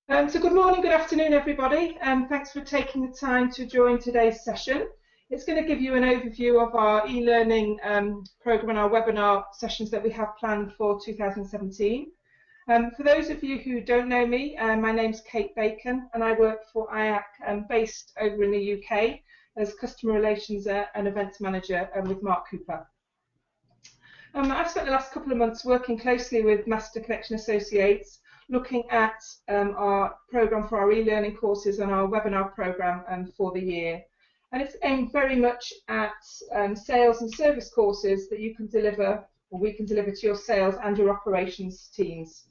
So good morning, good afternoon, everybody. Thanks for taking the time to join today's session. It's going to give you an overview of our e-learning program and our webinar sessions that we have planned for 2017. For those of you who don't know me, my name's Kate Bacon and I work for IACC based over in the UK as Customer Relations and Events Manager with Mark Cooper. I've spent the last couple of months working closely with Master Connection Associates, looking at our program for our e-learning courses and our webinar program for the year. And it's aimed very much at sales and service courses that you can deliver, or we can deliver to your sales and your operations teams.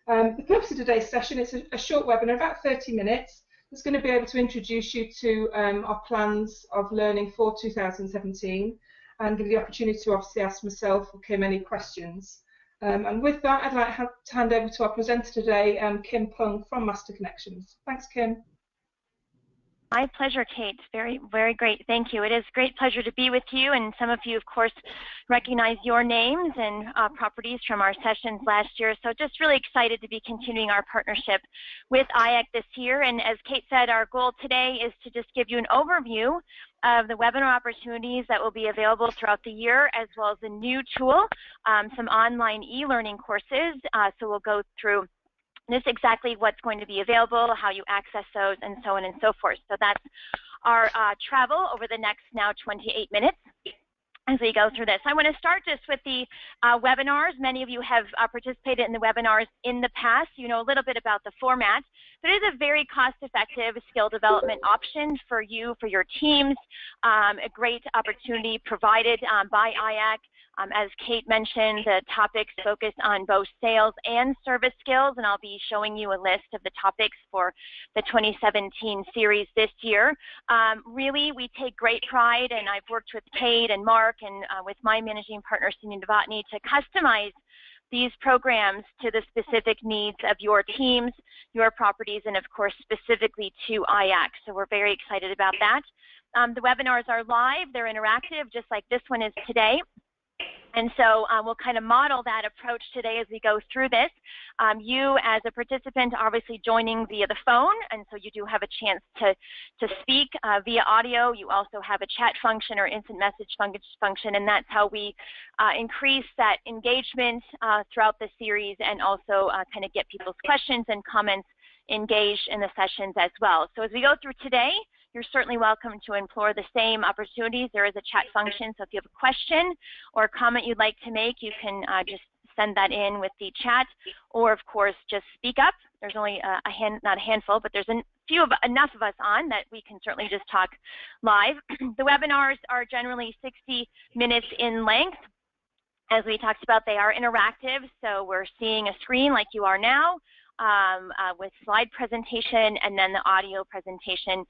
The purpose of today's session is a short webinar, about 30 minutes. It's going to be able to introduce you to our plans of learning for 2017 and give you the opportunity to obviously ask myself or Kim any questions. And with that, I'd like to hand over to our presenter today, Kim Pung from Master Connections. Thanks, Kim. My pleasure, Kate. Very, very great. Thank you. It is a great pleasure to be with you, and some of you, of course, recognize your names and properties from our sessions last year. So just really excited to be continuing our partnership with IACC this year. And as Kate said, our goal today is to just give you an overview of the webinar opportunities that will be available throughout the year, as well as a new tool, some online e-learning courses. So we'll go through this exactly what's going to be available, how you access those, and so on and so forth. So that's our travel over the next now 28 minutes as we go through this. I want to start just with the webinars. Many of you have participated in the webinars in the past. You know a little bit about the format, but it is a very cost-effective skill development option for you, for your teams. A great opportunity provided by IACC. As Kate mentioned, the topics focus on both sales and service skills, and I'll be showing you a list of the topics for the 2017 series this year. Really, we take great pride, and I've worked with Kate and Mark and with my managing partner, Cindy Novotny, to customize these programs to the specific needs of your teams, your properties, and of course, specifically to IACC. So we're very excited about that. The webinars are live, they're interactive, just like this one is today. And so we'll kind of model that approach today as we go through this. You as a participant are obviously joining via the phone, and so you do have a chance to speak via audio. You also have a chat function or instant message function, and that's how we increase that engagement throughout the series, and also kind of get people's questions and comments engaged in the sessions as well. So as we go through today, you're certainly welcome to implore the same opportunities. There is a chat function, so if you have a question or a comment you'd like to make, you can just send that in with the chat, or of course just speak up. There's only not a handful, but there's enough of us on that we can certainly just talk live. The webinars are generally 60 minutes in length. As we talked about, they are interactive, so we're seeing a screen like you are now, with slide presentation, and then the audio presentation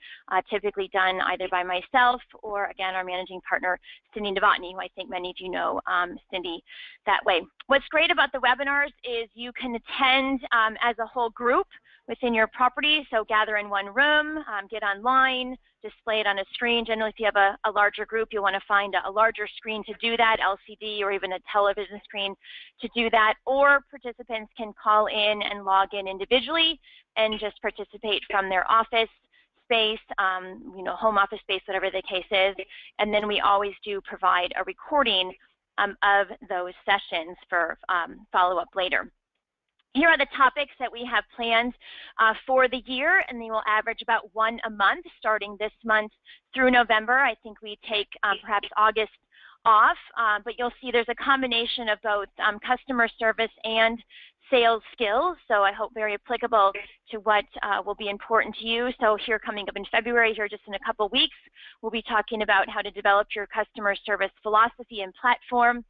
typically done either by myself or, again, our managing partner, Cindy Novotny, who I think many of you know Cindy that way. What's great about the webinars is you can attend as a whole group within your property, so gather in one room, get online, display it on a screen. Generally, if you have a larger group, you'll want to find a larger screen to do that, LCD or even a television screen to do that, or participants can call in and log in individually and just participate from their office space, home office space, whatever the case is. And then we always do provide a recording of those sessions for follow-up later. Here are the topics that we have planned for the year, and they will average about one a month starting this month through November. I think we take perhaps August off, but you'll see there's a combination of both customer service and sales skills, so I hope very applicable to what will be important to you. So here coming up in February, here just in a couple weeks, we'll be talking about how to develop your customer service philosophy and platform,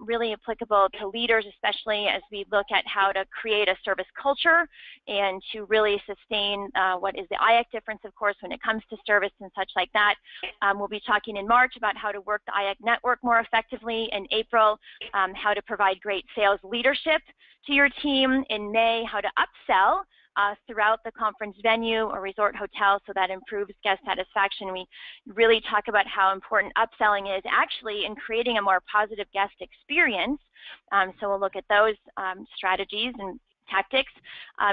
really applicable to leaders, especially as we look at how to create a service culture and to really sustain what is the IACC difference, of course, when it comes to service and such like that. We'll be talking in March about how to work the IACC network more effectively. In April, how to provide great sales leadership to your team. In May, how to upsell throughout the conference venue or resort hotel so that improves guest satisfaction. We really talk about how important upselling is actually in creating a more positive guest experience. So we'll look at those strategies and tactics.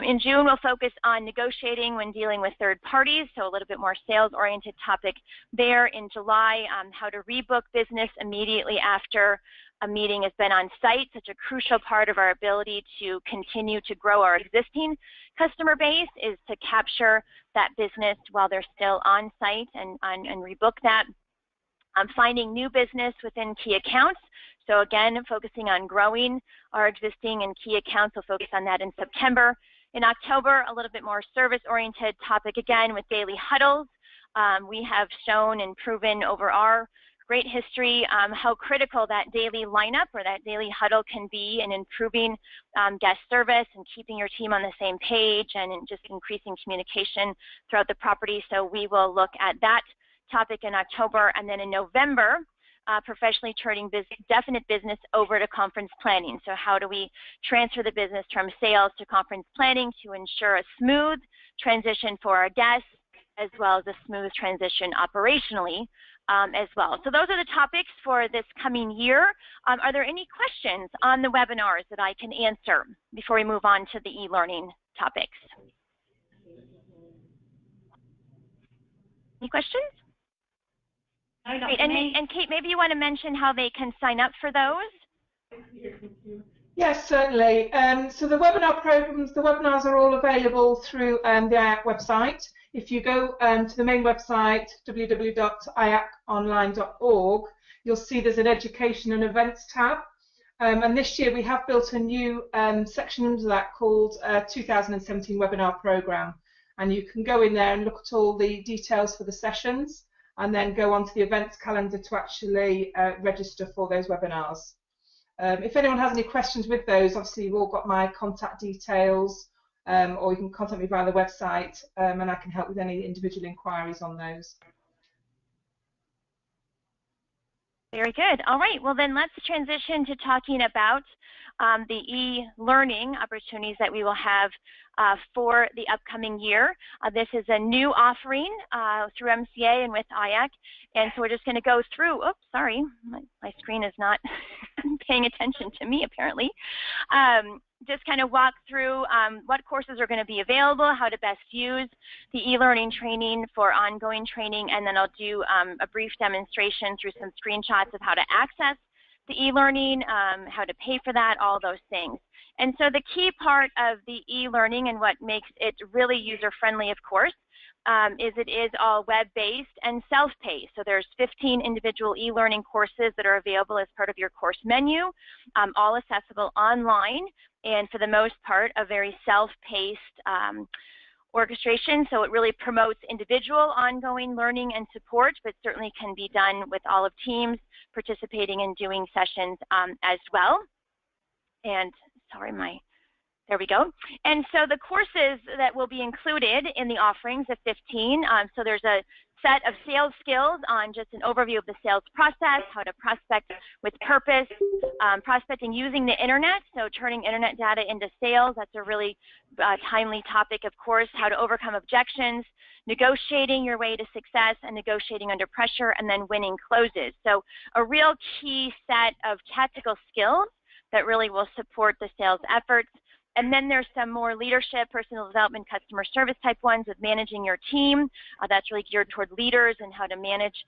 In June, we'll focus on negotiating when dealing with third parties, so a little bit more sales-oriented topic there. In July, how to rebook business immediately after a meeting has been on site, such a crucial part of our ability to continue to grow our existing customer base is to capture that business while they're still on site and rebook that. Finding new business within key accounts. So again, focusing on growing our existing and key accounts. We'll focus on that in September. In October, a little bit more service-oriented topic again with daily huddles. We have shown and proven over our great history how critical that daily lineup or that daily huddle can be in improving guest service and keeping your team on the same page and in just increasing communication throughout the property. So we will look at that topic in October, and then in November, professionally turning definite business over to conference planning. So how do we transfer the business from sales to conference planning to ensure a smooth transition for our guests, as well as a smooth transition operationally as well. So those are the topics for this coming year. Are there any questions on the webinars that I can answer before we move on to the e-learning topics? Any questions? Great. And Kate, maybe you want to mention how they can sign up for those? Yes, certainly. So the webinar programs, the webinars are all available through the IACC website. If you go to the main website, www.iacconline.org, you'll see there's an education and events tab. And this year we have built a new section under that called 2017 webinar program. And you can go in there and look at all the details for the sessions, and then go onto the events calendar to actually register for those webinars. If anyone has any questions with those, obviously you've all got my contact details, or you can contact me via the website, and I can help with any individual inquiries on those. Very good. All right. Well, then let's transition to talking about the e-learning opportunities that we will have for the upcoming year. This is a new offering through MCA and with IACC, and so we're just going to go through. Oops, sorry, my screen is not paying attention to me apparently. Just kind of walk through what courses are going to be available, how to best use the e-learning training for ongoing training, and then I'll do a brief demonstration through some screenshots of how to access the e-learning, how to pay for that, all those things. And so the key part of the e-learning and what makes it really user-friendly, of course, is it is all web-based and self-paced. So there's 15 individual e-learning courses that are available as part of your course menu, all accessible online, and for the most part, a very self-paced orchestration. So it really promotes individual ongoing learning and support, but certainly can be done with all of teams participating and doing sessions as well. And sorry, there we go. And so the courses that will be included in the offerings of 15, so there's a set of sales skills on just an overview of the sales process, how to prospect with purpose, prospecting using the internet, so turning internet data into sales. That's a really timely topic, of course, how to overcome objections, negotiating your way to success and negotiating under pressure, and then winning closes. So a real key set of tactical skills that really will support the sales efforts. And then there's some more leadership, personal development, customer service type ones with managing your team. That's really geared toward leaders and how to manage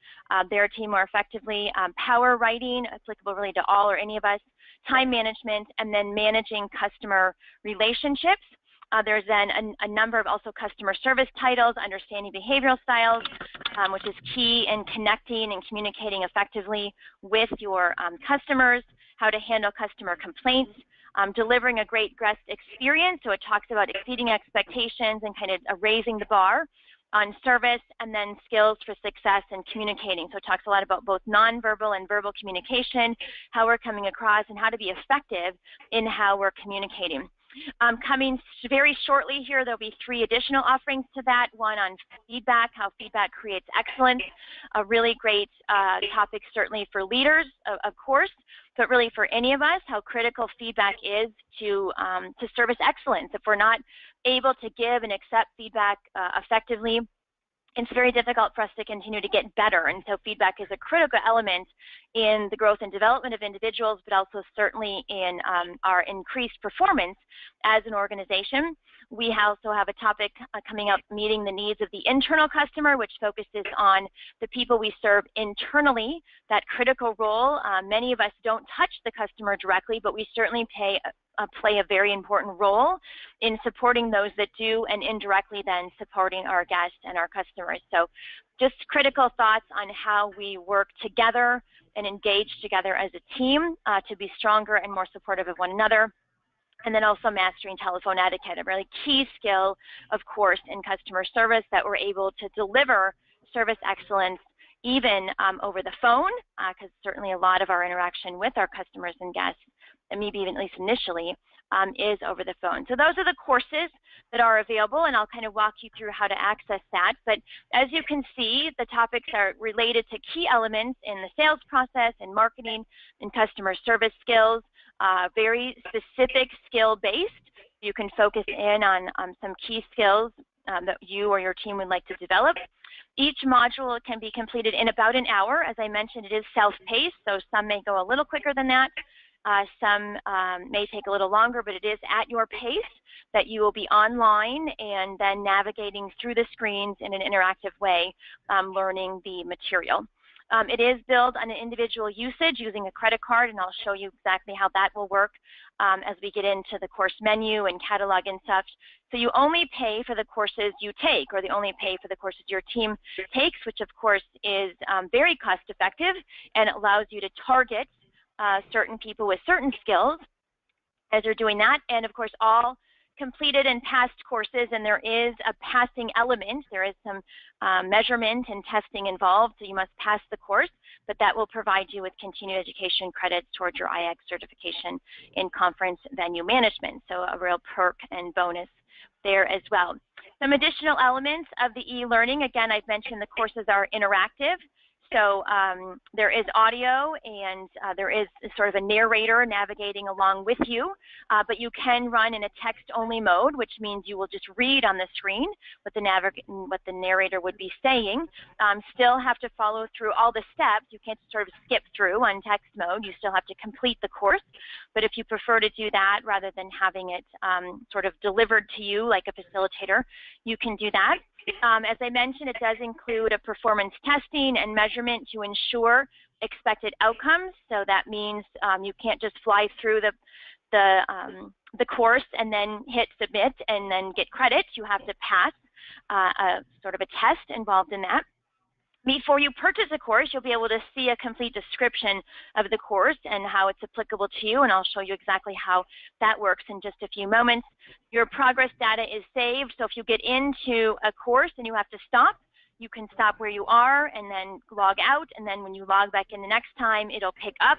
their team more effectively. Power writing, applicable really to all or any of us. Time management, and then managing customer relationships. There's then a number of also customer service titles, understanding behavioral styles, which is key in connecting and communicating effectively with your customers, how to handle customer complaints, delivering a great guest experience. So it talks about exceeding expectations and kind of raising the bar on service, and then skills for success and communicating. So it talks a lot about both nonverbal and verbal communication, how we're coming across, and how to be effective in how we're communicating. Coming very shortly here, there'll be 3 additional offerings to that. One on feedback, how feedback creates excellence. A really great topic certainly for leaders, of course, but really for any of us, how critical feedback is to service excellence. If we're not able to give and accept feedback effectively, it's very difficult for us to continue to get better. And so feedback is a critical element in the growth and development of individuals, but also certainly in our increased performance as an organization. We also have a topic coming up, meeting the needs of the internal customer, which focuses on the people we serve internally, that critical role. Many of us don't touch the customer directly, but we certainly play a very important role in supporting those that do, and indirectly then supporting our guests and our customers. So just critical thoughts on how we work together and engage together as a team to be stronger and more supportive of one another. And then also mastering telephone etiquette, a really key skill, of course, in customer service, that we're able to deliver service excellence even over the phone, because certainly a lot of our interaction with our customers and guests, and maybe even at least initially, is over the phone. So those are the courses that are available, and I'll kind of walk you through how to access that. But as you can see, the topics are related to key elements in the sales process and marketing and customer service skills, very specific skill-based. You can focus in on some key skills that you or your team would like to develop. Each module can be completed in about an hour. As I mentioned, it is self-paced, so some may go a little quicker than that. Some may take a little longer, but it is at your pace that you will be online and then navigating through the screens in an interactive way, learning the material. It is billed on an individual usage using a credit card, and I'll show you exactly how that will work as we get into the course menu and catalog and such. So you only pay for the courses you take, or they only pay for the courses your team takes, which of course is very cost effective and allows you to target certain people with certain skills as you're doing that. And of course, all completed and passed courses, and there is a passing element. There is some measurement and testing involved, so you must pass the course, but that will provide you with continued education credits towards your IACC certification in conference venue management. So a real perk and bonus there as well. Some additional elements of the e-learning. Again, I've mentioned the courses are interactive. So there is audio, and there is sort of a narrator navigating along with you, but you can run in a text-only mode, which means you will just read on the screen what the narrator would be saying. Still have to follow through all the steps. You can't sort of skip through on text mode. You still have to complete the course, but if you prefer to do that rather than having it sort of delivered to you like a facilitator, you can do that. As I mentioned, it does include a performance testing and measurement to ensure expected outcomes. So that means you can't just fly through the course and then hit submit and then get credit. You have to pass a sort of a test involved in that. Before you purchase a course, you'll be able to see a complete description of the course and how it's applicable to you, and I'll show you exactly how that works in just a few moments. Your progress data is saved, so if you get into a course and you have to stop, you can stop where you are and then log out, and then when you log back in the next time, it'll pick up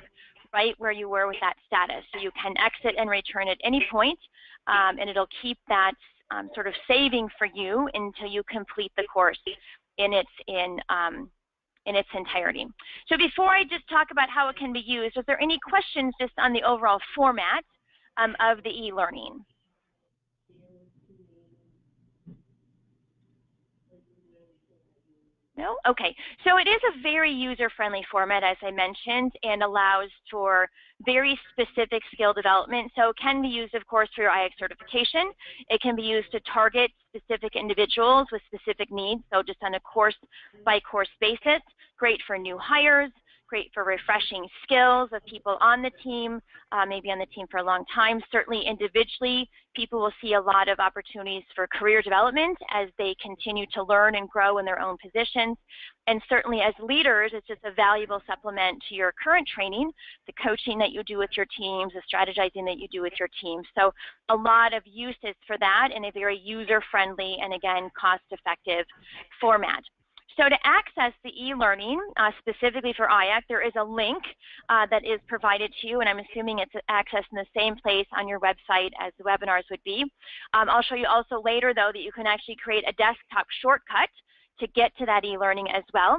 right where you were with that status. So you can exit and return at any point, and it'll keep that sort of saving for you until you complete the course in its entirety. So before I just talk about how it can be used, is there any questions just on the overall format of the e-learning? No? Okay. So it is a very user-friendly format, as I mentioned, and allows for very specific skill development. So it can be used, of course, for your IACC certification. It can be used to target specific individuals with specific needs, so just on a course-by-course basis. Great for new hires, great for refreshing skills of people on the team, maybe on the team for a long time. Certainly individually, people will see a lot of opportunities for career development as they continue to learn and grow in their own positions. And certainly as leaders, it's just a valuable supplement to your current training, the coaching that you do with your teams, the strategizing that you do with your teams. So a lot of uses for that in a very user-friendly and, again, cost-effective format. So to access the e-learning, specifically for IACC, there is a link that is provided to you, and I'm assuming it's accessed in the same place on your website as the webinars would be. I'll show you also later, though, that you can actually create a desktop shortcut to get to that e-learning as well.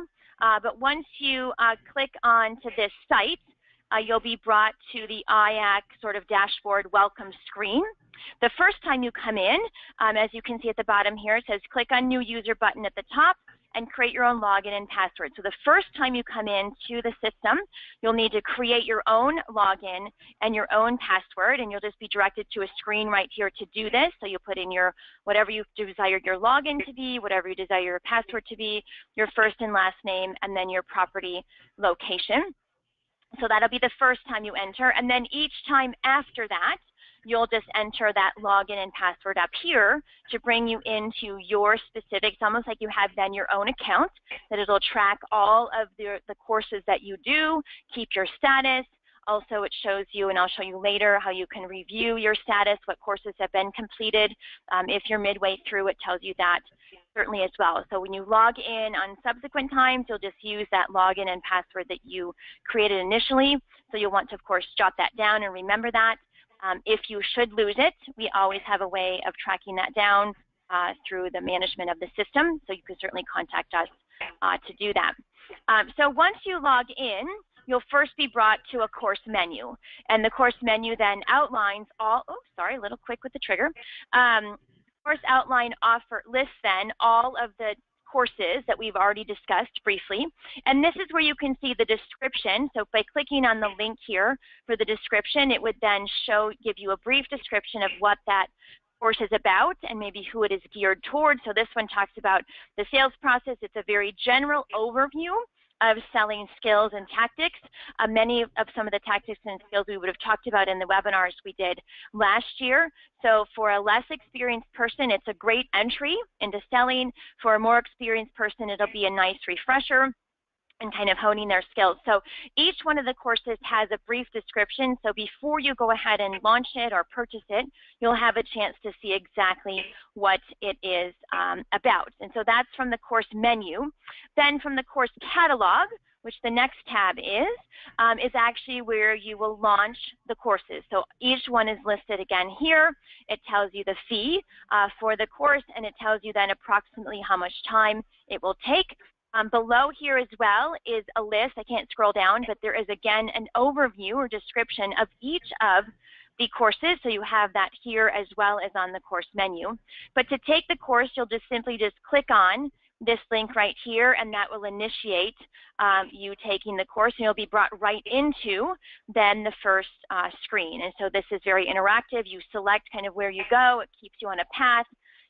But once you click onto this site, you'll be brought to the IACC sort of dashboard welcome screen. The first time you come in, as you can see at the bottom here, it says click on New User button at the top, and create your own login and password. So the first time you come into the system, you'll need to create your own login and your own password, and you'll just be directed to a screen right here to do this. So you put in your whatever you desire your login to be, whatever you desire your password to be, your first and last name, and then your property location. So that'll be the first time you enter, and then each time after that, you'll just enter that login and password up here to bring you into your specifics, almost like you have then your own account, that it'll track all of the courses that you do, keep your status. Also, it shows you, and I'll show you later, how you can review your status, what courses have been completed. If you're midway through, it tells you that certainly as well. So when you log in on subsequent times, you'll just use that login and password that you created initially. So you'll want to, of course, jot that down and remember that. If you should lose it, we always have a way of tracking that down through the management of the system, so you can certainly contact us to do that. So once you log in, you'll first be brought to a course menu, and the course menu then outlines all, oh, sorry, a little quick with the trigger. Course outline offer lists then all of the courses that we've already discussed briefly, and this is where you can see the description. So by clicking on the link here for the description, it would then give you a brief description of what that course is about and maybe who it is geared towards. So this one talks about the sales process. It's a very general overview of selling skills and tactics. Many of some of the tactics and skills we would have talked about in the webinars we did last year. So for a less experienced person, it's a great entry into selling. For a more experienced person, it'll be a nice refresher and kind of honing their skills. So each one of the courses has a brief description. So before you go ahead and launch it or purchase it, you'll have a chance to see exactly what it is about. And so that's from the course menu. Then from the course catalog, which the next tab is actually where you will launch the courses. So each one is listed again here. It tells you the fee for the course, and it tells you then approximately how much time it will take. Below here as well is a list. I can't scroll down, but there is again an overview or description of each of the courses. So you have that here as well as on the course menu. But to take the course, you'll just simply click on this link right here, and that will initiate you taking the course, and you'll be brought right into then the first screen. And so this is very interactive. You select kind of where you go. It keeps you on a path.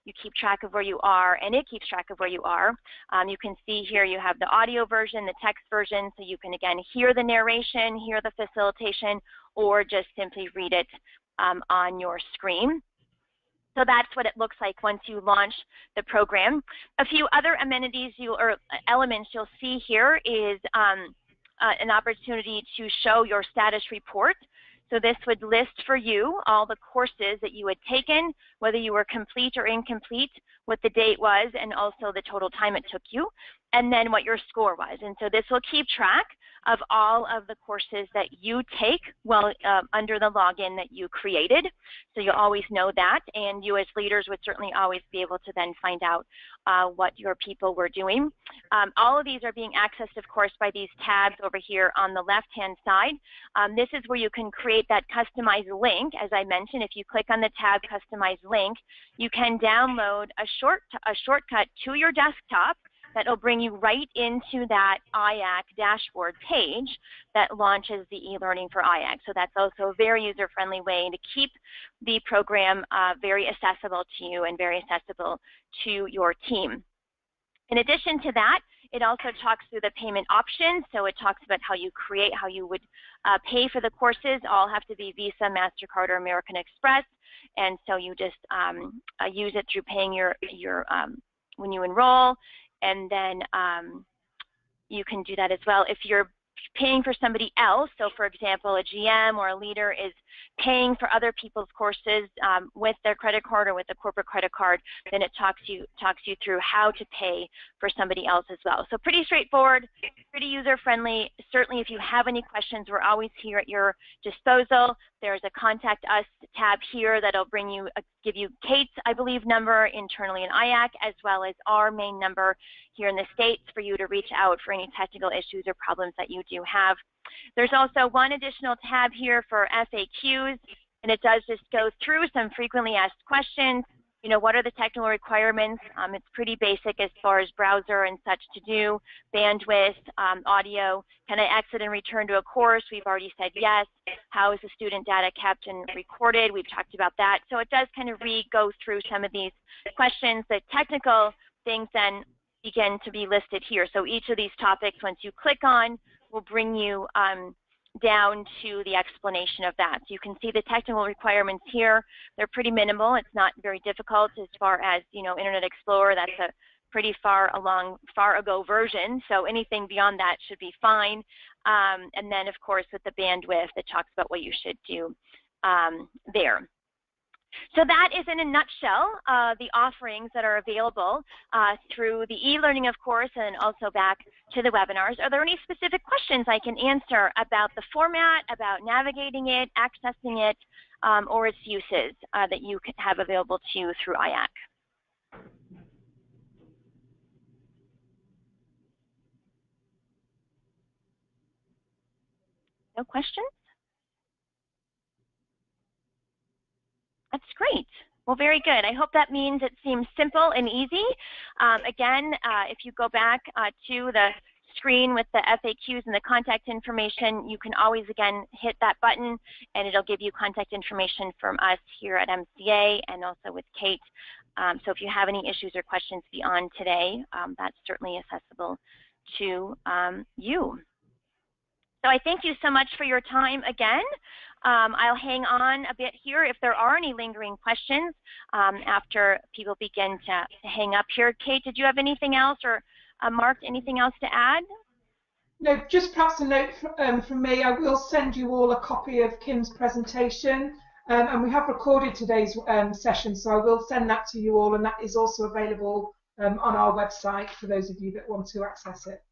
You keep track of where you are, and it keeps track of where you are. You can see here you have the audio version, the text version, so you can again hear the narration, hear the facilitation, or just simply read it on your screen. So that's what it looks like once you launch the program. A few other amenities or elements you'll see here is an opportunity to show your status report. So this would list for you all the courses that you had taken, whether you were complete or incomplete, what the date was, and also the total time it took you, and then what your score was. And so this will keep track of all of the courses that you take under the login that you created. So you'll always know that, and you as leaders would certainly always be able to then find out what your people were doing. All of these are being accessed, of course, by these tabs over here on the left-hand side. This is where you can create that customized link. As I mentioned, if you click on the tab Customize Link, you can download a shortcut to your desktop that will bring you right into that IACC dashboard page that launches the e-learning for IACC. So that's also a very user-friendly way to keep the program very accessible to you and very accessible to your team. In addition to that, it also talks through the payment options. So it talks about how you would pay for the courses. All have to be Visa, MasterCard, or American Express. And so you just use it through paying when you enroll. And then you can do that as well if you're paying for somebody else. So for example, a GM or a leader is paying for other people's courses with their credit card or with a corporate credit card, then it talks you through how to pay for somebody else as well. So pretty straightforward, pretty user-friendly. Certainly if you have any questions, we're always here at your disposal. There's a Contact Us tab here that'll give you Kate's, I believe, number internally in IACC, as well as our main number here in the States for you to reach out for any technical issues or problems that you do have. There's also one additional tab here for FAQs, and it does just go through some frequently asked questions. you know, what are the technical requirements? It's pretty basic as far as browser and such to do, bandwidth, audio. Can I exit and return to a course? We've already said yes. How is the student data kept and recorded? We've talked about that. So it does kind of go through some of these questions. The technical things then begin to be listed here. So each of these topics, once you click on, will bring you down to the explanation of that. So you can see the technical requirements here. They're pretty minimal. It's not very difficult as far as, you know, Internet Explorer. That's a pretty far ago version. So anything beyond that should be fine. And then, of course, with the bandwidth, it talks about what you should do there. So that is, in a nutshell, the offerings that are available through the e-learning, of course, and also back to the webinars. Are there any specific questions I can answer about the format, about navigating it, accessing it, or its uses that you can have available to you through IACC? No questions? That's great. Well, very good. I hope that means it seems simple and easy. Again, if you go back to the screen with the FAQs and the contact information, you can always, again, hit that button, and it'll give you contact information from us here at MCA and also with Kate. So if you have any issues or questions beyond today, that's certainly accessible to you. So I thank you so much for your time again. I'll hang on a bit here if there are any lingering questions after people begin to hang up here. Kate, did you have anything else, or Mark, anything else to add? No, just perhaps a note from me. I will send you all a copy of Kim's presentation, and we have recorded today's session, so I will send that to you all, and that is also available on our website for those of you that want to access it.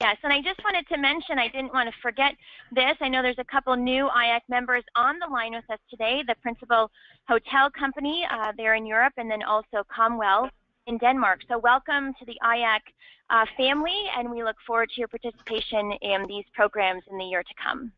Yes, and I just wanted to mention, I didn't want to forget this. I know there's a couple new IACC members on the line with us today, the Principal Hotel Company there in Europe, and then also Comwell in Denmark. So welcome to the IACC family, and we look forward to your participation in these programs in the year to come.